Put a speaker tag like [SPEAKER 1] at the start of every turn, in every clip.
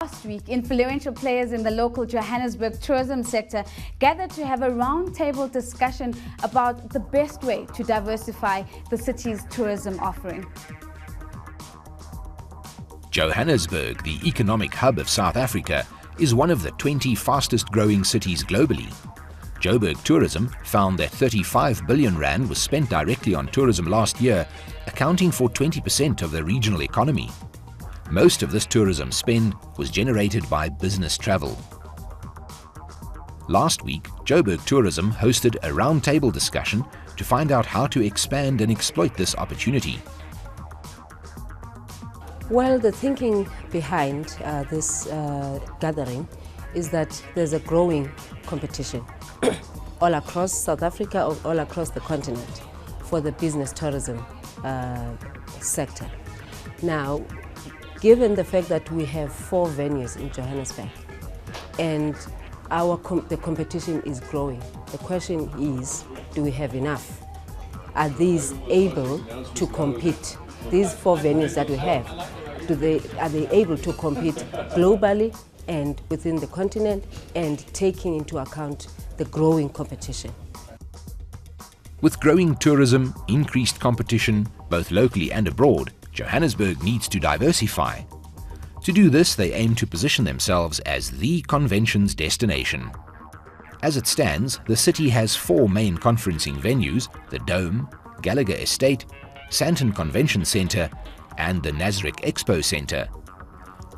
[SPEAKER 1] Last week, influential players in the local Johannesburg tourism sector gathered to have a roundtable discussion about the best way to diversify the city's tourism offering.
[SPEAKER 2] Johannesburg, the economic hub of South Africa, is one of the 20 fastest growing cities globally. Joburg Tourism found that 35 billion rand was spent directly on tourism last year, accounting for 20% of the regional economy. Most of this tourism spend was generated by business travel. Last week, Joburg Tourism hosted a roundtable discussion to find out how to expand and exploit this opportunity.
[SPEAKER 3] Well, the thinking behind this gathering is that there's a growing competition all across South Africa, or all across the continent, for the business tourism sector. Now, given the fact that we have 4 venues in Johannesburg and the competition is growing, the question is, do we have enough? Are these able to compete? These 4 venues that we have, are they able to compete globally and within the continent, and taking into account the growing competition?
[SPEAKER 2] With growing tourism, increased competition, both locally and abroad, Johannesburg needs to diversify. To do this, they aim to position themselves as the conventions destination. As it stands, the city has 4 main conferencing venues: the Dome, Gallagher Estate, Sandton Convention Centre, and the Nasrec Expo Centre.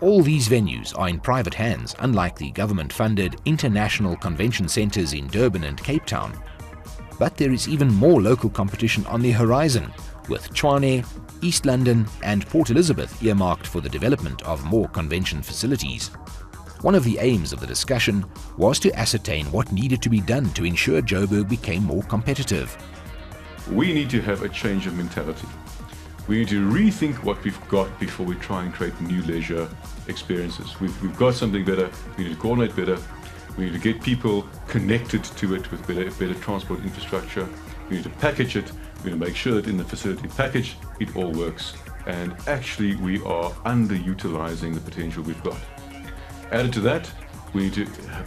[SPEAKER 2] All these venues are in private hands, unlike the government-funded international convention centres in Durban and Cape Town. But there is even more local competition on the horizon, with Tshwane, East London and Port Elizabeth earmarked for the development of more convention facilities. One of the aims of the discussion was to ascertain what needed to be done to ensure Joburg became more competitive.
[SPEAKER 4] We need to have a change of mentality. We need to rethink what we've got before we try and create new leisure experiences. We've got something better, we need to coordinate better, we need to get people connected to it with better transport infrastructure, we need to package it, we need to make sure that in the facility package it all works, and actually we are underutilizing the potential we've got. Added to that, we need to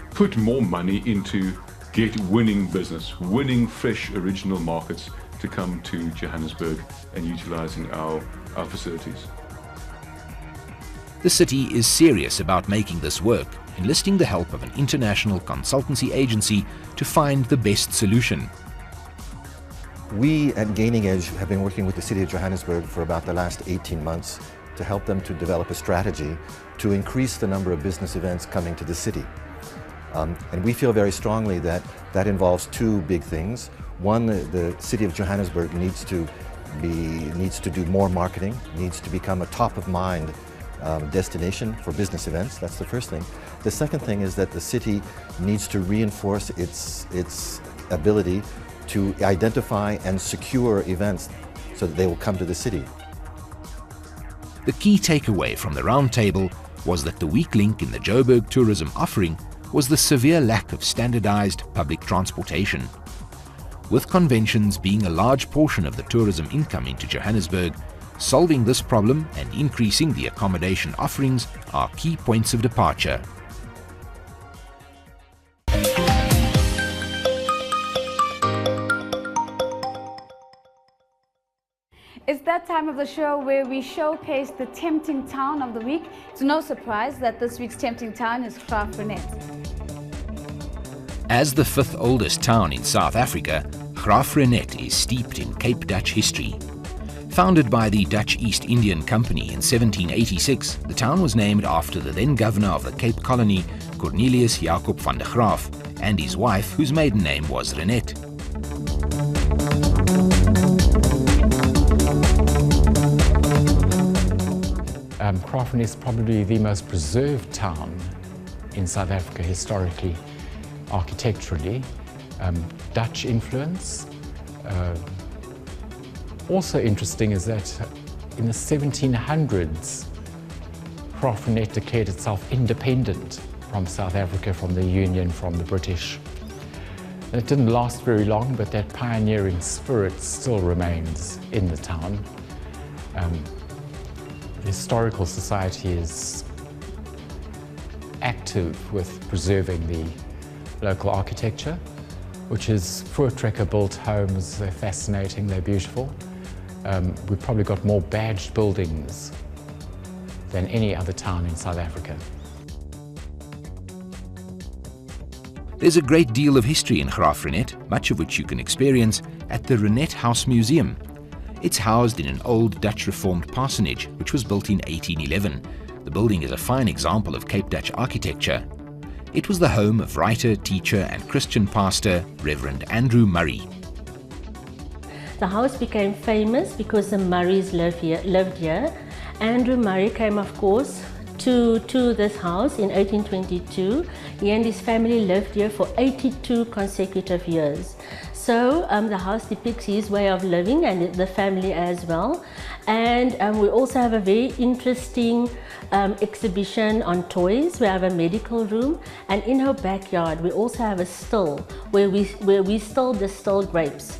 [SPEAKER 4] put more money into get winning business, winning fresh original markets to come to Johannesburg and utilizing our facilities.
[SPEAKER 2] The city is serious about making this work, enlisting the help of an international consultancy agency to find the best solution.
[SPEAKER 5] We at Gaining Edge have been working with the City of Johannesburg for about the last 18 months to help them to develop a strategy to increase the number of business events coming to the city. And we feel very strongly that that involves 2 big things. One, the City of Johannesburg needs to do more marketing, needs to become a top-of-mind destination for business events. That's the first thing. The second thing is that the city needs to reinforce its ability to identify and secure events so that they will come to the city.
[SPEAKER 2] The key takeaway from the roundtable was that the weak link in the Joburg tourism offering was the severe lack of standardized public transportation. With conventions being a large portion of the tourism income into Johannesburg, solving this problem and increasing the accommodation offerings are key points of departure.
[SPEAKER 1] It's that time of the show where we showcase the tempting town of the week. It's no surprise that this week's tempting town is Graaff Reinet.
[SPEAKER 2] As the 5th oldest town in South Africa, Graaff Reinet is steeped in Cape Dutch history. Founded by the Dutch East Indian Company in 1786, the town was named after the then governor of the Cape Colony, Cornelius Jacob van der Graaf, and his wife, whose maiden name was Reinet.
[SPEAKER 6] Graaff Reinet is probably the most preserved town in South Africa historically, architecturally. Dutch influence. Also interesting is that in the 1700s, Graaff Reinet declared itself independent from South Africa, from the Union, from the British. And it didn't last very long, but that pioneering spirit still remains in the town. The Historical Society is active with preserving the local architecture, which is Voortrekker built homes. They're fascinating, they're beautiful. We've probably got more badged buildings than any other town in South Africa.
[SPEAKER 2] There's a great deal of history in Graaff Reinet, much of which you can experience at the Reinet House Museum. It's housed in an old Dutch Reformed parsonage, which was built in 1811. The building is a fine example of Cape Dutch architecture. It was the home of writer, teacher and Christian pastor Reverend Andrew Murray.
[SPEAKER 7] The house became famous because the Murrays lived here. Andrew Murray came, of course, to this house in 1822. He and his family lived here for 82 consecutive years. So the house depicts his way of living and the family as well. And we also have a very interesting exhibition on toys. We have a medical room, and in our backyard we also have a still where we still distill grapes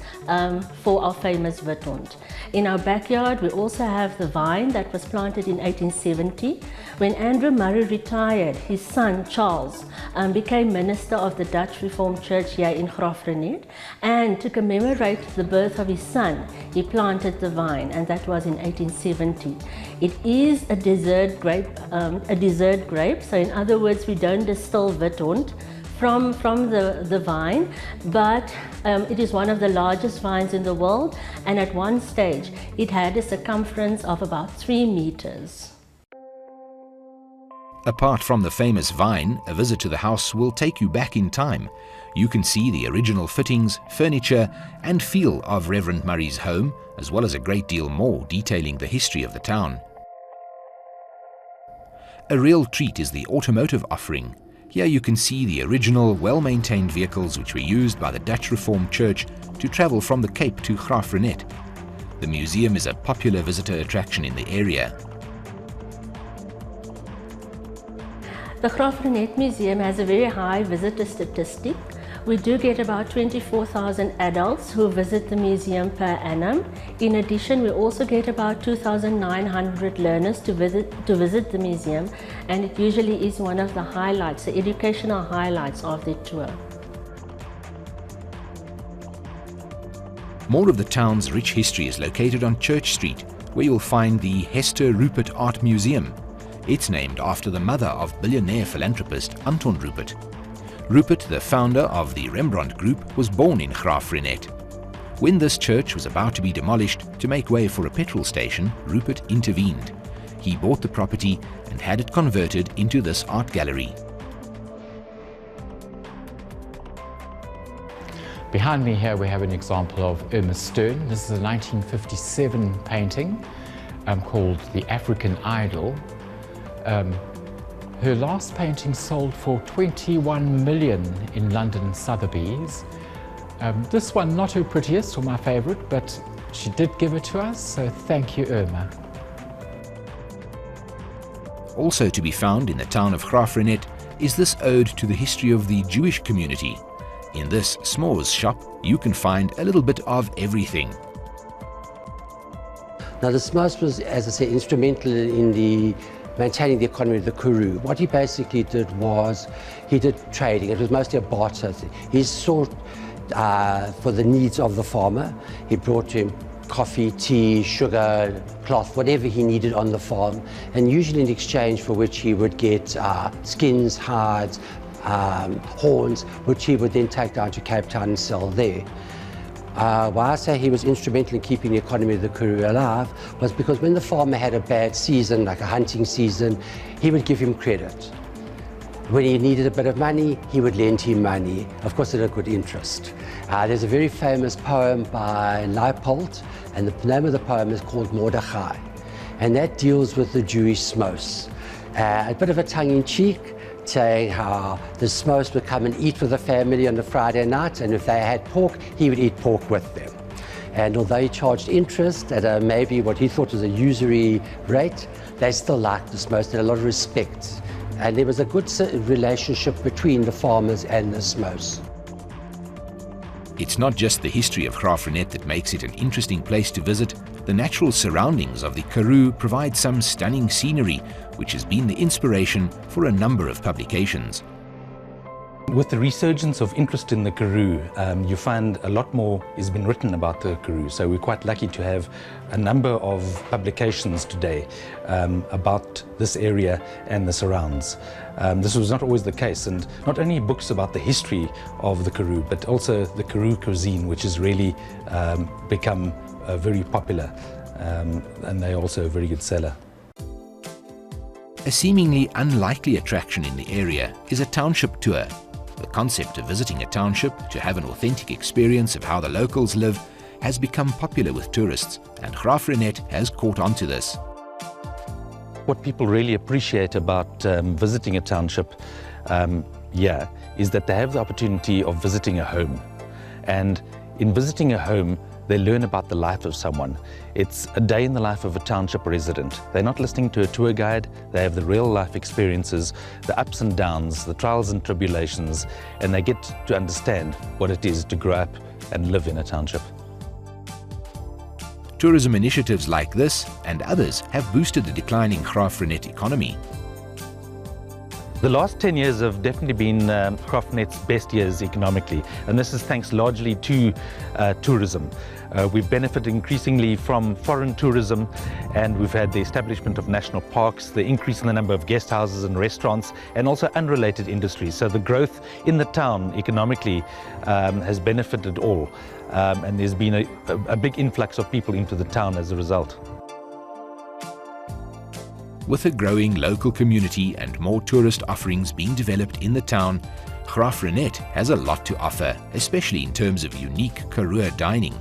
[SPEAKER 7] for our famous Witond. In our backyard we also have the vine that was planted in 1870. When Andrew Murray retired, his son Charles became minister of the Dutch Reformed Church here in Graaff Reinet, and to commemorate the birth of his son, he planted the vine, and that was in 1870. It is a dessert grape, so in other words, we don't distill Witond from the vine, but it is one of the largest vines in the world, and at one stage it had a circumference of about 3 meters.
[SPEAKER 2] Apart from the famous vine, a visit to the house will take you back in time. You can see the original fittings, furniture and feel of Reverend Murray's home, as well as a great deal more detailing the history of the town. A real treat is the automotive offering. Here you can see the original, well-maintained vehicles which were used by the Dutch Reformed Church to travel from the Cape to Graaff Reinet. The museum is a popular visitor attraction in the area.
[SPEAKER 7] The Graaff Reinet Museum has a very high visitor statistic. We do get about 24,000 adults who visit the museum per annum. In addition, we also get about 2,900 learners to visit the museum, and it usually is one of the highlights, the educational highlights of the tour.
[SPEAKER 2] More of the town's rich history is located on Church Street, where you'll find the Hester Rupert Art Museum. It's named after the mother of billionaire philanthropist Anton Rupert. Rupert, the founder of the Rembrandt Group, was born in Graaff Reinet. When this church was about to be demolished to make way for a petrol station, Rupert intervened. He bought the property and had it converted into this art gallery.
[SPEAKER 6] Behind me here we have an example of Irma Stern. This is a 1957 painting called The African Idol. Her last painting sold for 21 million in London Sotheby's. This one not her prettiest or my favorite, but she did give it to us, so thank you, Irma.
[SPEAKER 2] Also to be found in the town of Graaff Reinet is this ode to the history of the Jewish community. In this s'mores shop, you can find a little bit of everything.
[SPEAKER 8] Now the s'mores was, as I say, instrumental in maintaining the economy of the Karoo. What he basically did was, he did trading. It was mostly a barter. He sought for the needs of the farmer. He brought to him coffee, tea, sugar, cloth, whatever he needed on the farm, and usually in exchange for which he would get skins, hides, horns, which he would then take down to Cape Town and sell there. Why I say he was instrumental in keeping the economy of the Karoo alive was because when the farmer had a bad season, like a hunting season, he would give him credit. When he needed a bit of money, he would lend him money, of course at a good interest. There's a very famous poem by Leipold, and the name of the poem is called Mordechai, and that deals with the Jewish s'mores. A bit of a tongue-in-cheek, saying how the s'mores would come and eat with the family on a Friday night, and if they had pork, he would eat pork with them. And although he charged interest at maybe what he thought was a usury rate, they still liked the s'mores, they had a lot of respect. And there was a good relationship between the farmers and the s'mores.
[SPEAKER 2] It's not just the history of Graaff Reinet that makes it an interesting place to visit. The natural surroundings of the Karoo provide some stunning scenery, which has been the inspiration for a number of publications.
[SPEAKER 9] With the resurgence of interest in the Karoo, you find a lot more has been written about the Karoo. So we're quite lucky to have a number of publications today about this area and the surrounds. This was not always the case, and not only books about the history of the Karoo, but also the Karoo cuisine, which has really become very popular, and they're also a very good seller.
[SPEAKER 2] A seemingly unlikely attraction in the area is a township tour. The concept of visiting a township to have an authentic experience of how the locals live has become popular with tourists, and Graaff Reinet has caught on to this.
[SPEAKER 9] What people really appreciate about visiting a township is that they have the opportunity of visiting a home. And in visiting a home, they learn about the life of someone. It's a day in the life of a township resident. They're not listening to a tour guide, they have the real life experiences, the ups and downs, the trials and tribulations, and they get to understand what it is to grow up and live in a township.
[SPEAKER 2] Tourism initiatives like this and others have boosted the declining Graaff Reinet economy.
[SPEAKER 9] The last 10 years have definitely been Graaff Reinet's best years economically, and this is thanks largely to tourism. We've benefited increasingly from foreign tourism, and we've had the establishment of national parks, the increase in the number of guest houses and restaurants, and also unrelated industries. So the growth in the town economically has benefited all, and there's been a big influx of people into the town as a result.
[SPEAKER 2] With a growing local community and more tourist offerings being developed in the town, Graaff Reinet has a lot to offer, especially in terms of unique Karoo dining.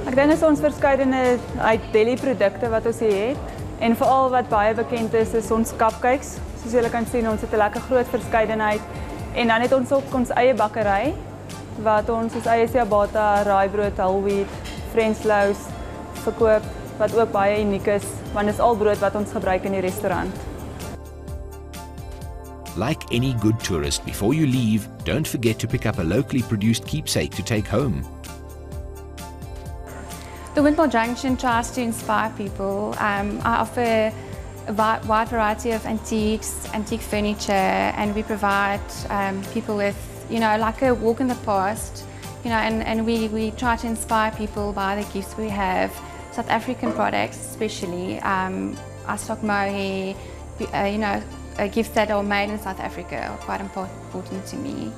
[SPEAKER 10] Ek dink is ons verskeidenheid deli produkte wat ons hier het, en veral wat baie bekend is ons cupcakes. Soos julle kan sien, ons het 'n lekker groot verskeidenheid, en dan het ons ook ons eie bakkery wat ons eie ciabatta, raaibrood, whole wheat, French loaves verkoop, wat ook baie uniek is, want dit is al brood wat ons gebruik in die restaurant.
[SPEAKER 2] Like any good tourist, before you leave, don't forget to pick up a locally produced keepsake to take home.
[SPEAKER 11] The Windmill Junction tries to inspire people. I offer a wide variety of antiques, antique furniture, and we provide people with, like a walk in the past, and we try to inspire people by the gifts we have. South African products, especially. I stock mohair, gifts that are made in South Africa are quite important to me.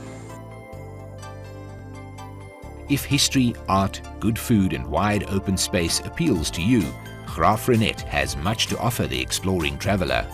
[SPEAKER 2] If history, art, good food and wide open space appeals to you, Graaff Reinet has much to offer the exploring traveller.